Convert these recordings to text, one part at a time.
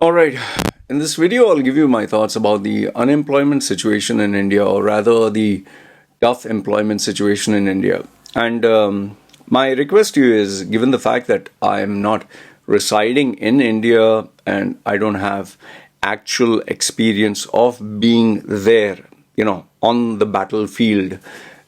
All right. In this video, I'll give you my thoughts about the unemployment situation in India, or rather, the tough employment situation in India. And my request to you is given the fact that I am not residing in India and I don't have actual experience of being there, on the battlefield.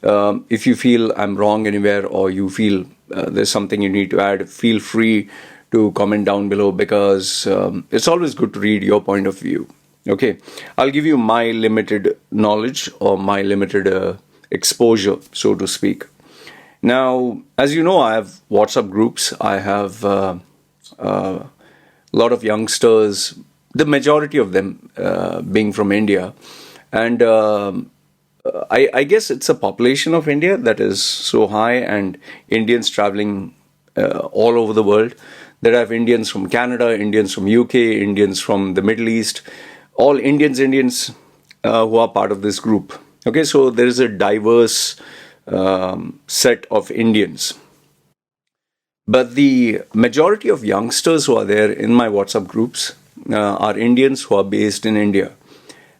If you feel I'm wrong anywhere or you feel there's something you need to add, feel free to comment down below because it's always good to read your point of view. Okay, I'll give you my limited knowledge or my limited exposure, so to speak. Now, as you know, I have WhatsApp groups. I have a lot of youngsters, the majority of them being from India. And I guess it's a population of India that is so high, and Indians traveling all over the world. There are Indians from Canada, Indians from UK, Indians from the Middle East, all Indians who are part of this group. Okay, so there is a diverse set of Indians. But the majority of youngsters who are there in my WhatsApp groups are Indians who are based in India.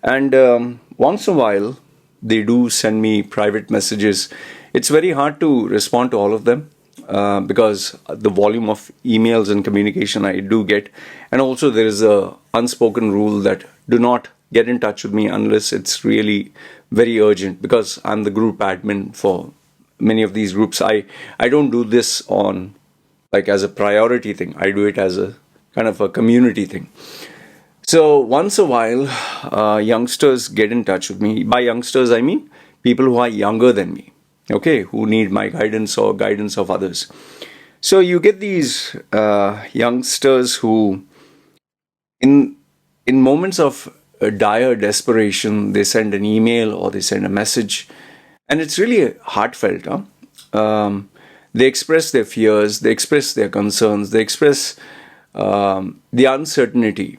And once in a while, they do send me private messages. It's very hard to respond to all of them because the volume of emails and communication I do get. And also there is a unspoken rule that do not get in touch with me unless it's really very urgent, because I'm the group admin for many of these groups. I don't do this on like as a priority thing. I do it as a kind of a community thing. So once a while, youngsters get in touch with me. By youngsters, I mean people who are younger than me, okay, who need my guidance or guidance of others. So you get these youngsters who, in moments of dire desperation, they send an email or they send a message, and it's really heartfelt. They express their fears, they express their concerns, they express the uncertainty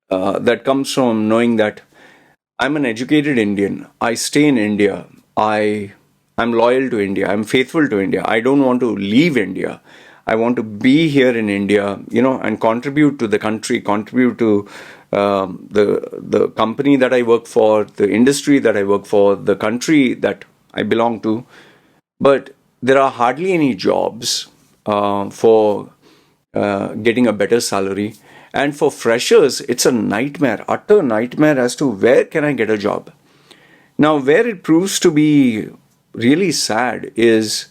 that comes from knowing that I'm an educated Indian. I stay in India. I'm loyal to India. I'm faithful to India. I don't want to leave India. I want to be here in India, and contribute to the country, contribute to the company that I work for, the industry that I work for, the country that I belong to. But there are hardly any jobs for getting a better salary. And for freshers, it's a nightmare, utter nightmare as to where can I get a job. Now, where it proves to be really sad is,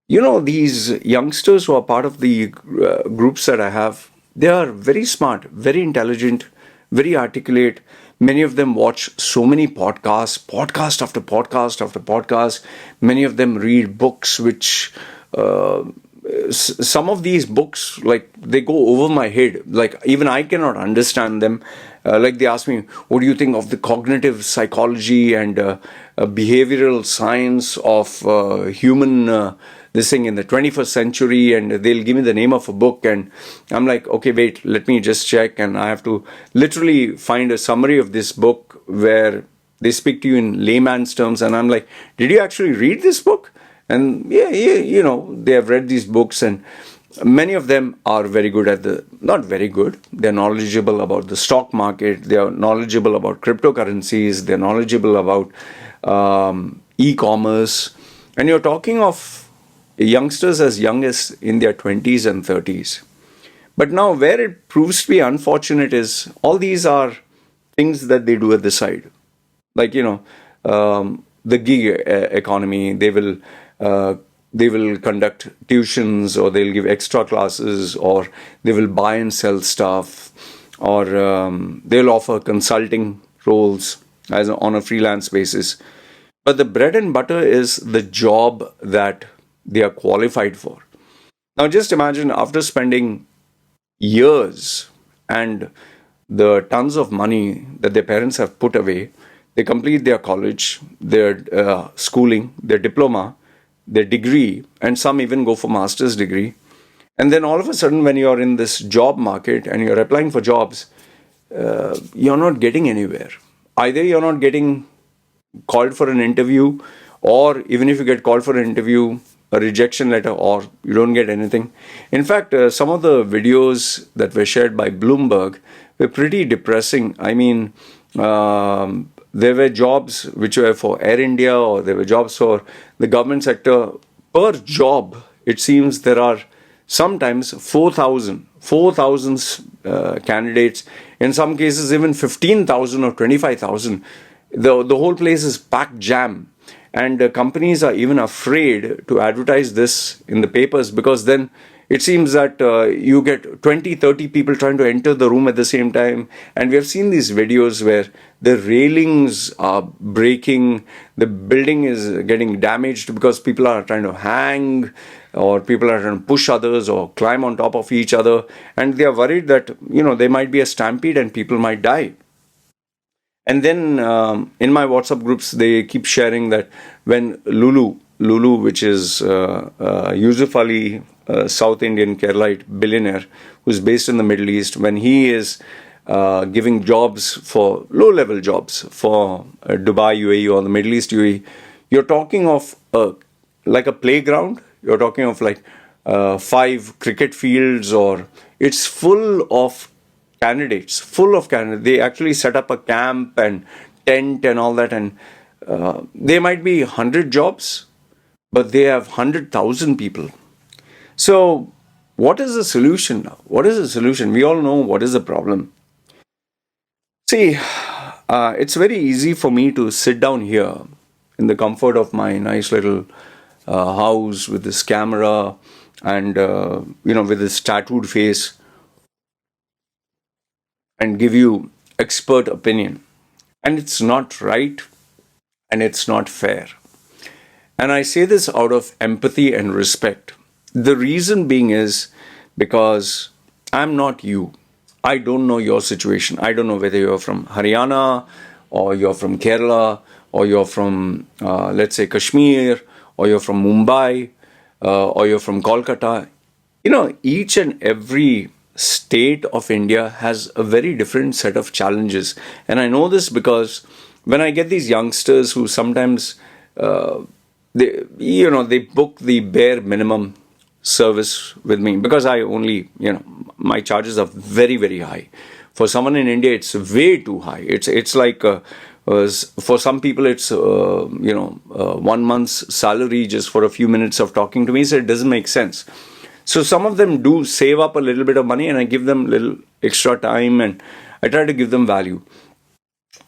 these youngsters who are part of the groups that I have, they are very smart, very intelligent, very articulate. Many of them watch so many podcasts, podcast after podcast after podcast. Many of them read books which some of these books, like, they go over my head. Like, even I cannot understand them. Like, they ask me, what do you think of the cognitive psychology and behavioral science of human this thing in the 21st century? And they'll give me the name of a book, and I'm like, okay, wait, let me just check. And I have to literally find a summary of this book where they speak to you in layman's terms, and I'm like, did you actually read this book? And yeah, they have read these books, and many of them are very good at not very good, they're knowledgeable about the stock market, they are knowledgeable about cryptocurrencies, they're knowledgeable about e-commerce. And you're talking of youngsters as young as in their 20s and 30s. But now where it proves to be unfortunate is all these are things that they do at the side. Like, the gig economy, they will conduct tuitions, or they'll give extra classes, or they will buy and sell stuff, or they'll offer consulting roles on a freelance basis. But the bread and butter is the job that they are qualified for. Now just imagine, after spending years and the tons of money that their parents have put away, they complete their college, their schooling, their diploma, their degree, and some even go for master's degree. And then all of a sudden, when you're in this job market and you're applying for jobs, you're not getting anywhere. Either you're not getting called for an interview, or even if you get called for an interview, a rejection letter, or you don't get anything. In fact, some of the videos that were shared by Bloomberg were pretty depressing. I mean, there were jobs which were for Air India, or there were jobs for the government sector. Per job, it seems there are sometimes 4,000 candidates, in some cases even 15,000 or 25,000. The whole place is packed jam. And companies are even afraid to advertise this in the papers, because then it seems that you get 20, 30 people trying to enter the room at the same time. And we have seen these videos where the railings are breaking, the building is getting damaged because people are trying to hang, or people are trying to push others or climb on top of each other. And they are worried that, there might be a stampede and people might die. And then in my WhatsApp groups, they keep sharing that when Lulu, which is Yusuf Ali, South Indian Keralite billionaire who's based in the Middle East, when he is giving jobs for low-level jobs for Dubai UAE or the Middle East UAE, you're talking of like a playground. You're talking of like 5 cricket fields, or it's full of candidates. They actually set up a camp and tent and all that, and there might be 100 jobs, but they have 100,000 people. So what is the solution now? What is the solution? We all know what is the problem. See, it's very easy for me to sit down here in the comfort of my nice little house with this camera and, with this tattooed face, and give you expert opinion. And it's not right, and it's not fair. And I say this out of empathy and respect. The reason being is because I'm not you. I don't know your situation. I don't know whether you're from Haryana, or you're from Kerala, or you're from, let's say, Kashmir, or you're from Mumbai, or you're from Kolkata. Each and every state of India has a very different set of challenges. And I know this because when I get these youngsters who sometimes they book the bare minimum service with me, because I only, my charges are very, very high. For someone in India, it's way too high. It's like for some people, it's 1 month's salary just for a few minutes of talking to me. So it doesn't make sense. So some of them do save up a little bit of money, and I give them a little extra time, and I try to give them value.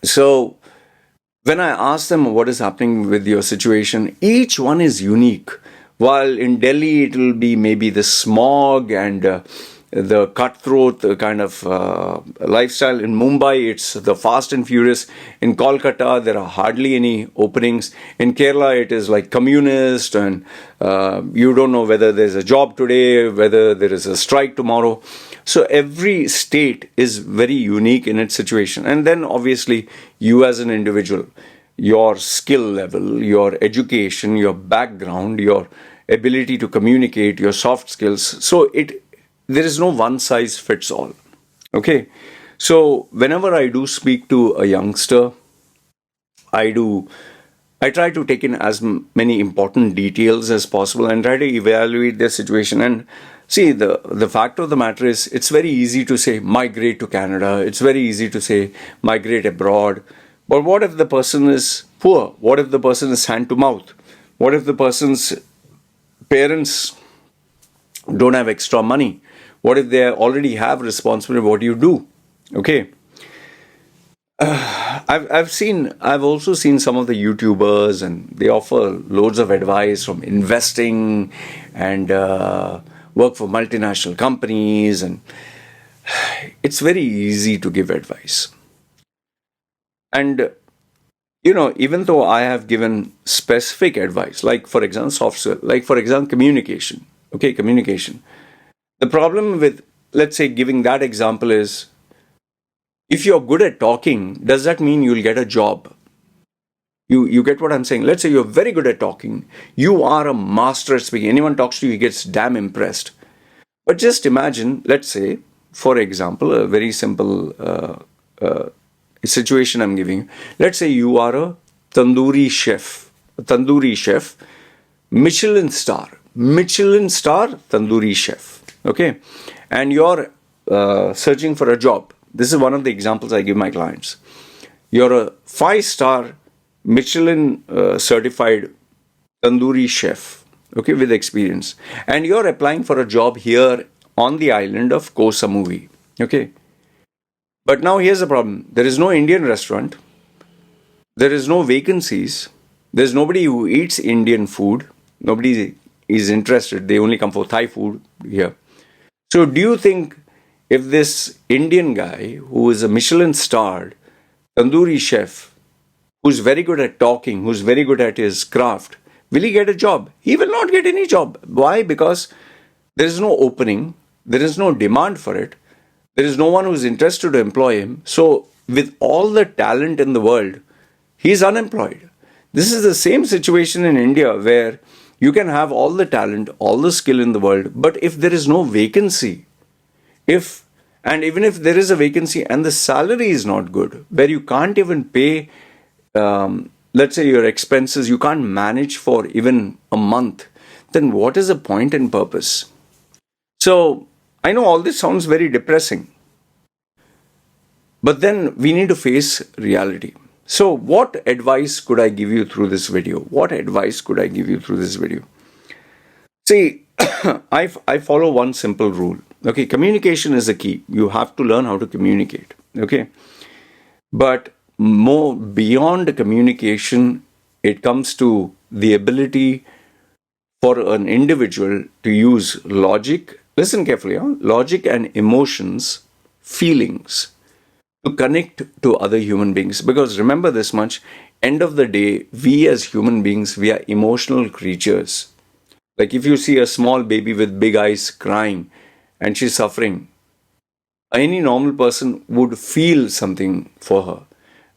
So when I ask them what is happening with your situation, each one is unique. While in Delhi, it will be maybe the smog and the cutthroat kind of lifestyle. In Mumbai, it's the fast and furious. In Kolkata, there are hardly any openings. In Kerala, it is like communist, and you don't know whether there's a job today, whether there is a strike tomorrow. So every state is very unique in its situation. And then obviously, you as an individual, your skill level, your education, your background, your ability to communicate, your soft skills. So there is no one size fits all. Okay. So whenever I do speak to a youngster, I try to take in as many important details as possible and try to evaluate their situation. And see, the fact of the matter is, it's very easy to say migrate to Canada. It's very easy to say migrate abroad. But what if the person is poor? What if the person is hand to mouth? What if the person's parents don't have extra money? What if they already have responsibility? What do you do? Okay. I've also seen some of the YouTubers, and they offer loads of advice from investing and work for multinational companies, and it's very easy to give advice. And even though I have given specific advice, like for example, soft skill, like for example, communication. Okay, communication. The problem with, let's say, giving that example is, if you're good at talking, does that mean you'll get a job? You get what I'm saying? Let's say you're very good at talking. You are a master at speaking. Anyone talks to you, he gets damn impressed. But just imagine, let's say, for example, a very simple situation I'm giving you. Let's say you are a tandoori chef, Michelin star tandoori chef. Okay, and you're searching for a job. This is one of the examples I give my clients. You're a five-star Michelin certified tandoori chef, okay, with experience, and you're applying for a job here on the island of Koh Samui, okay. But now here's the problem: there is no Indian restaurant, there is no vacancies, there's nobody who eats Indian food, nobody is interested. They only come for Thai food here. So, do you think if this Indian guy who is a Michelin starred tandoori chef, who's very good at talking, who's very good at his craft, will he get a job? He will not get any job. Why? Because there is no opening, there is no demand for it, there is no one who's interested to employ him. So, with all the talent in the world, he's unemployed. This is the same situation in India where you can have all the talent, all the skill in the world, but if there is no vacancy, even if there is a vacancy and the salary is not good, where you can't even pay, let's say your expenses, you can't manage for even a month, then what is the point and purpose? So I know all this sounds very depressing, but then we need to face reality. So what advice could I give you through this video? What advice could I give you through this video? See, I follow one simple rule. Okay, communication is the key. You have to learn how to communicate. Okay, but more beyond communication, it comes to the ability for an individual to use logic. Listen carefully, huh? Logic and emotions, feelings, to connect to other human beings. Because remember this much, end of the day, we as human beings, we are emotional creatures. Like if you see a small baby with big eyes crying and she's suffering, any normal person would feel something for her.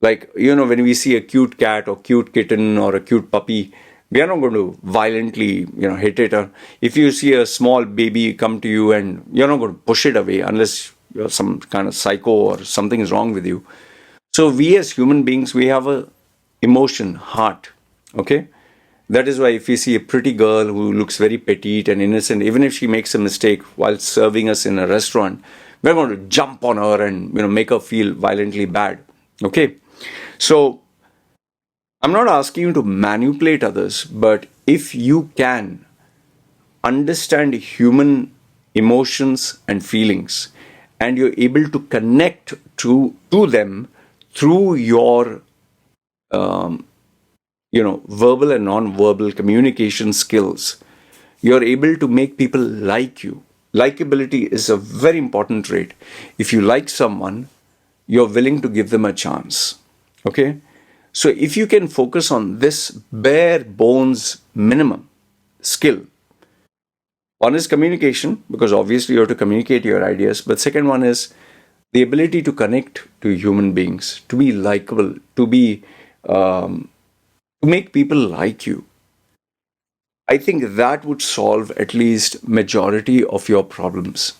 Like, when we see a cute cat or cute kitten or a cute puppy, we are not going to violently, hit it. Or if you see a small baby come to you and you're not going to push it away unless you're some kind of psycho or something is wrong with you. So we as human beings, we have a emotion, heart, okay? That is why if you see a pretty girl who looks very petite and innocent, even if she makes a mistake while serving us in a restaurant, we're going to jump on her and make her feel violently bad, okay? So I'm not asking you to manipulate others, but if you can understand human emotions and feelings, and you're able to connect to them through your, verbal and non-verbal communication skills, you're able to make people like you. Likability is a very important trait. If you like someone, you're willing to give them a chance. Okay? So if you can focus on this bare bones minimum skill, one is communication, because obviously you have to communicate your ideas. But second one is the ability to connect to human beings, to be likable, to make people like you. I think that would solve at least majority of your problems.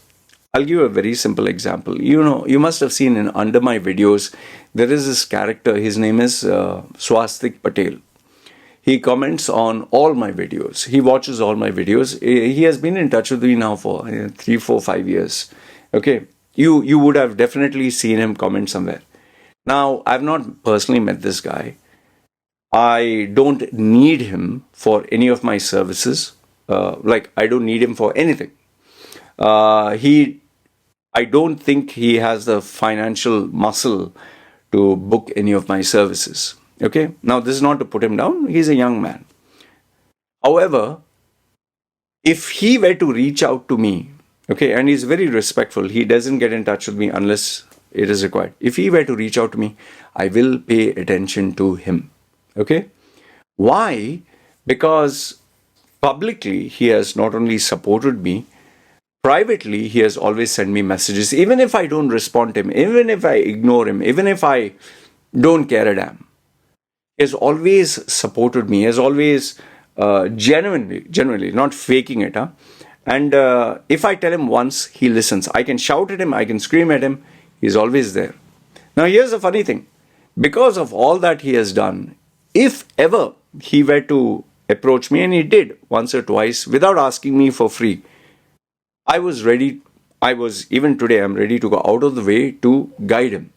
I'll give you a very simple example. You must have seen in under my videos, there is this character. His name is Swastik Patel. He comments on all my videos. He watches all my videos. He has been in touch with me now for 3, 4, 5 years. Okay. You would have definitely seen him comment somewhere. Now, I've not personally met this guy. I don't need him for any of my services. I don't need him for anything. I don't think he has the financial muscle to book any of my services. Okay. Now, this is not to put him down. He's a young man. However, if he were to reach out to me, okay, and he's very respectful, he doesn't get in touch with me unless it is required. If he were to reach out to me, I will pay attention to him. Okay. Why? Because publicly, he has not only supported me, privately, he has always sent me messages, even if I don't respond to him, even if I ignore him, even if I don't care a damn. He has always supported me, he has always genuinely, not faking it. And if I tell him once, he listens. I can shout at him, I can scream at him, he's always there. Now, here's the funny thing. Because of all that he has done, if ever he were to approach me, and he did once or twice without asking me for free, I was ready. I was, even today, I'm ready to go out of the way to guide him.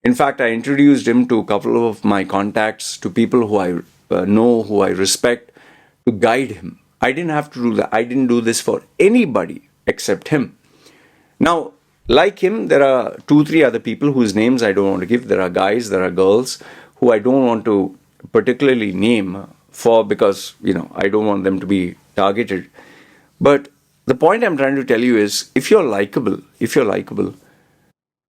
In fact, I introduced him to a couple of my contacts, to people who I know, who I respect, to guide him. I didn't have to do that. I didn't do this for anybody except him. Now, like him, there are two, three other people whose names I don't want to give. There are guys, there are girls who I don't want to particularly name for, because, I don't want them to be targeted. But the point I'm trying to tell you is, if you're likable,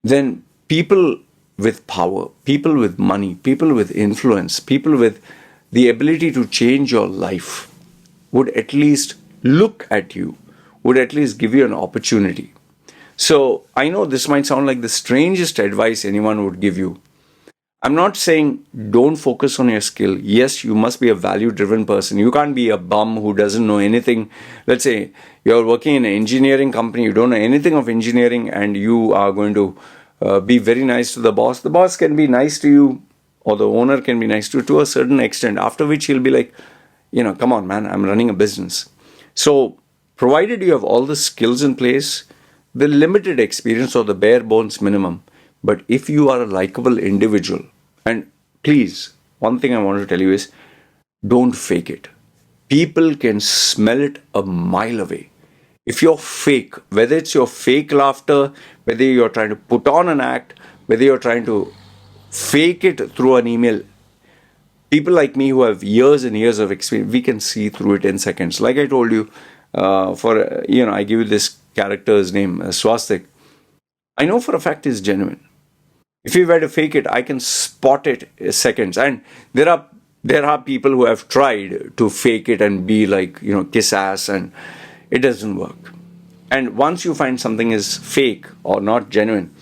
then people with power, people with money, people with influence, people with the ability to change your life would at least look at you, would at least give you an opportunity. So I know this might sound like the strangest advice anyone would give you. I'm not saying don't focus on your skill. Yes, you must be a value driven person. You can't be a bum who doesn't know anything. Let's say you're working in an engineering company, you don't know anything of engineering, and you are going to be very nice to the boss. The boss can be nice to you, or the owner can be nice to a certain extent, after which he'll be like, come on, man, I'm running a business. So, provided you have all the skills in place, the limited experience or the bare bones minimum, but if you are a likable individual, and please, one thing I want to tell you is, don't fake it. People can smell it a mile away. If you're fake, whether it's your fake laughter, whether you're trying to put on an act, whether you're trying to fake it through an email, people like me who have years and years of experience, we can see through it in seconds. Like I told you, I give you this character's name, Swastik. I know for a fact he's genuine. If you were to fake it, I can spot it in seconds. And there are people who have tried to fake it and be like, kiss ass, and it doesn't work. And once you find something is fake or not genuine,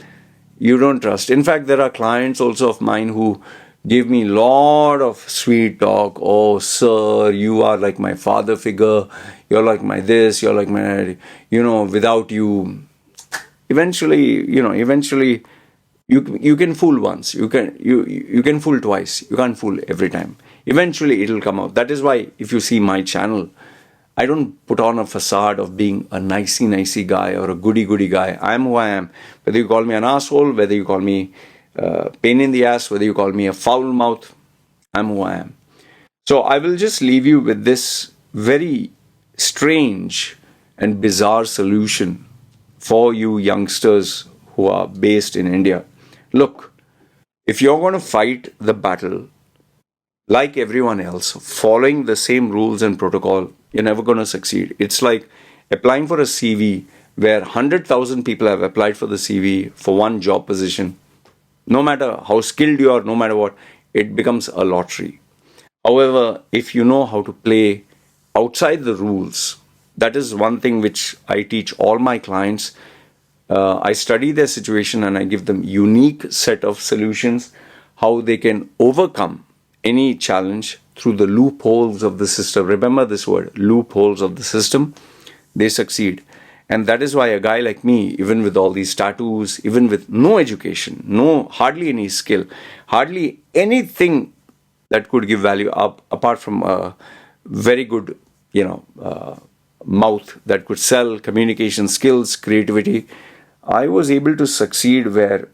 you don't trust. In fact, there are clients also of mine who give me a lot of sweet talk. Oh, sir, you are like my father figure. You're like my this. You're like my, without you. Eventually, you can fool once. You can fool twice. You can't fool every time. Eventually, it'll come out. That is why, if you see my channel, I don't put on a facade of being a nicey guy or a goody guy. I am who I am. Whether you call me an asshole, whether you call me pain in the ass, whether you call me a foul mouth, I'm who I am. So I will just leave you with this very strange and bizarre solution for you youngsters who are based in India. Look, if you're going to fight the battle like everyone else, following the same rules and protocol, you're never going to succeed. It's like applying for a CV where 100,000 people have applied for the CV for one job position. No matter how skilled you are, no matter what, it becomes a lottery. However, if you know how to play outside the rules, that is one thing which I teach all my clients. I study their situation and I give them unique set of solutions, how they can overcome any challenge through the loopholes of the system. Remember this word, loopholes of the system. They succeed. And that is why a guy like me, even with all these tattoos, even with no education, hardly any skill, hardly anything that could give value up apart from a very good, mouth that could sell, communication skills, creativity, I was able to succeed where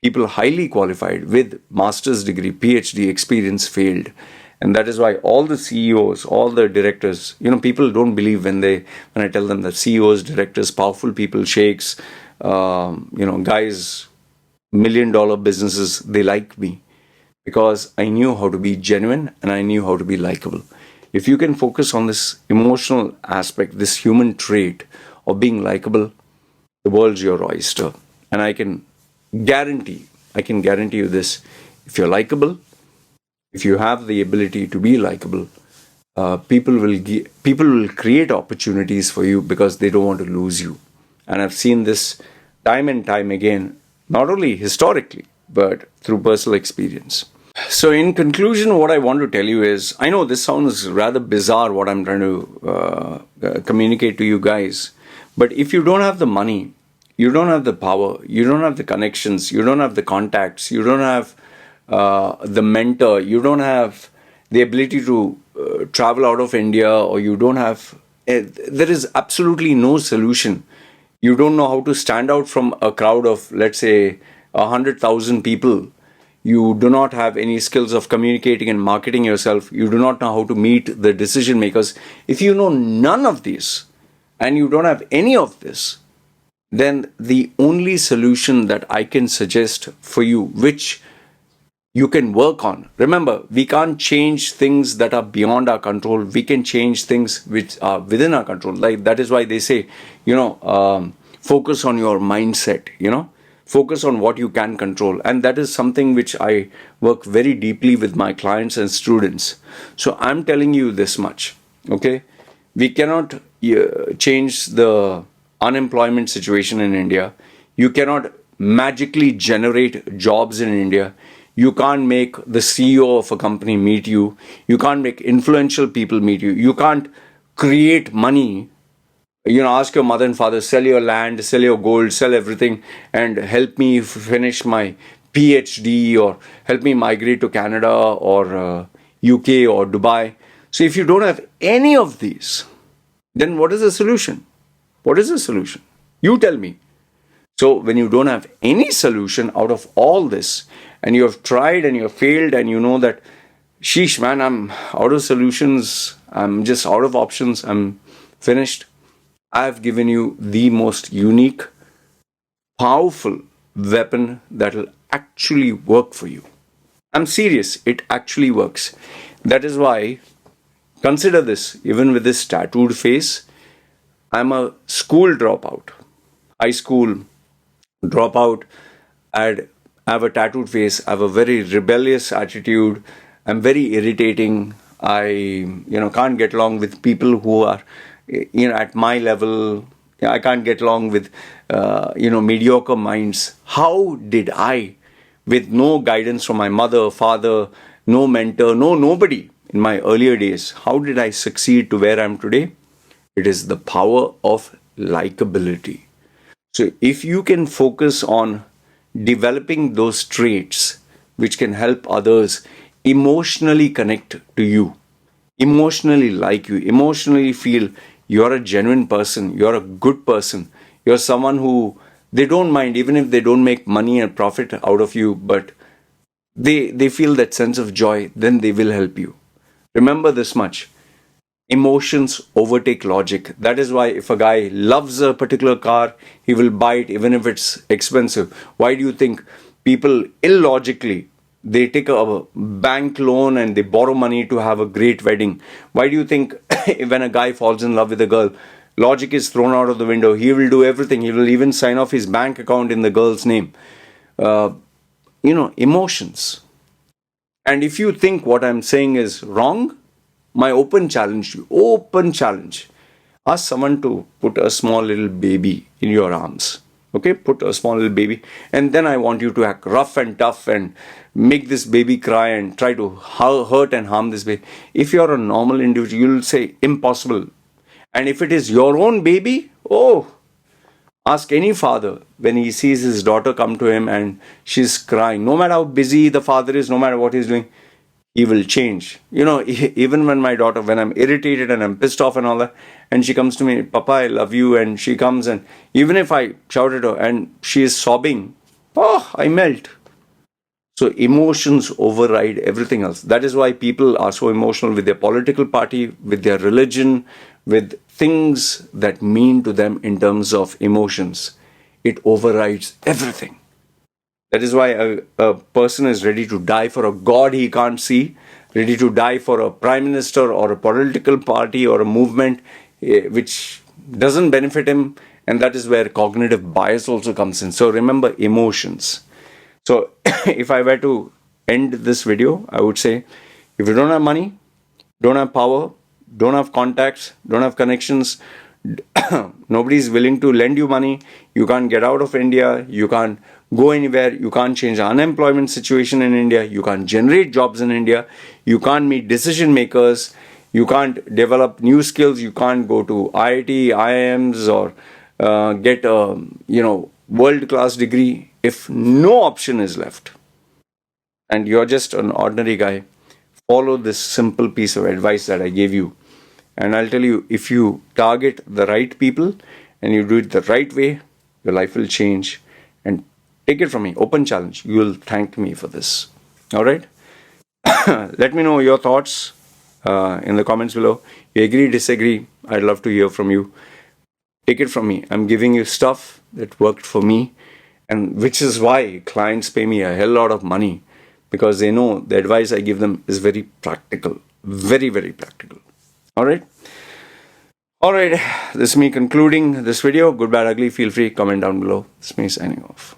people highly qualified with master's degree, PhD experience failed. And that is why all the CEOs, all the directors, people don't believe when I tell them that CEOs, directors, powerful people, sheikhs, guys, $1 million businesses, they like me because I knew how to be genuine and I knew how to be likable. If you can focus on this emotional aspect, this human trait of being likable, the world's your oyster. And I can guarantee you this: if you're likable, if you have the ability to be likable, people will create opportunities for you because they don't want to lose you. And I've seen this time and time again, not only historically but through personal experience. So, in conclusion, what I want to tell you is, I know this sounds rather bizarre what I'm trying to communicate to you guys, but if you don't have the money, you don't have the power, you don't have the connections, you don't have the contacts, you don't have the mentor, you don't have the ability to travel out of India, or you don't have, there is absolutely no solution. You don't know how to stand out from a crowd of, let's say, 100,000 people. You do not have any skills of communicating and marketing yourself. You do not know how to meet the decision makers. If you know none of these and you don't have any of this, then the only solution that I can suggest for you, which you can work on. Remember, we can't change things that are beyond our control. We can change things which are within our control. Like that is why they say, focus on your mindset, focus on what you can control. And that is something which I work very deeply with my clients and students. So I'm telling you this much, okay? We cannot change the unemployment situation in India. You cannot magically generate jobs in India. You can't make the CEO of a company meet you. You can't make influential people meet you. You can't create money. Ask your mother and father, sell your land, sell your gold, sell everything, and help me finish my PhD, or help me migrate to Canada or UK or Dubai. So if you don't have any of these, then what is the solution? What is the solution? You tell me. So when you don't have any solution out of all this, and you have tried and you have failed, and you know that, sheesh man, I'm out of solutions, I'm just out of options, I'm finished. I've given you the most unique, powerful weapon that will actually work for you. I'm serious, it actually works. That is why, consider this, even with this tattooed face, I'm a school dropout, high school dropout. I have a tattooed face. I have a very rebellious attitude. I'm very irritating. I can't get along with people who are at my level. I can't get along with mediocre minds. How did I, with no guidance from my mother, father, no mentor, nobody in my earlier days, how did I succeed to where I am today? It is the power of likability. So if you can focus on developing those traits which can help others emotionally connect to you, emotionally like you, emotionally feel you're a genuine person, you're a good person, you're someone who they don't mind even if they don't make money and profit out of you, but they feel that sense of joy, then they will help you. Remember this much. Emotions overtake logic. That is why if a guy loves a particular car, he will buy it even if it's expensive. Why do you think people illogically, they take a bank loan and they borrow money to have a great wedding? Why do you think when a guy falls in love with a girl, logic is thrown out of the window? He will do everything. He will even sign off his bank account in the girl's name. Emotions. And if you think what I'm saying is wrong, my open challenge to you, open challenge. Ask someone to put a small little baby in your arms. Okay, put a small little baby. And then I want you to act rough and tough and make this baby cry and try to hurt and harm this baby. If you're a normal individual, you'll say impossible. And if it is your own baby, ask any father when he sees his daughter come to him and she's crying, no matter how busy the father is, no matter what he's doing, he will change. Even when my daughter, when I'm irritated and I'm pissed off and all that, and she comes to me, Papa, I love you, and she comes, and even if I shout at her and she is sobbing, I melt. So emotions override everything else. That is why people are so emotional with their political party, with their religion, with things that mean to them in terms of emotions. It overrides everything. That is why a person is ready to die for a god he can't see, ready to die for a prime minister or a political party or a movement which doesn't benefit him. And that is where cognitive bias also comes in. So remember, emotions. So if I were to end this video, I would say, if you don't have money, don't have power, don't have contacts, don't have connections, nobody is willing to lend you money, you can't get out of India, you can't go anywhere, you can't change the unemployment situation in India, you can't generate jobs in India, you can't meet decision makers, you can't develop new skills, you can't go to IIT, IIMs, or get a world-class degree. If no option is left and you're just an ordinary guy, follow this simple piece of advice that I gave you. And I'll tell you, if you target the right people and you do it the right way, your life will change. And take it from me, open challenge. You will thank me for this. All right? Let me know your thoughts in the comments below. You agree, disagree? I'd love to hear from you. Take it from me. I'm giving you stuff that worked for me, and which is why clients pay me a hell lot of money, because they know the advice I give them is very practical. Very, very practical. All right? All right. This is me concluding this video. Good, bad, ugly. Feel free. Comment down below. This is me signing off.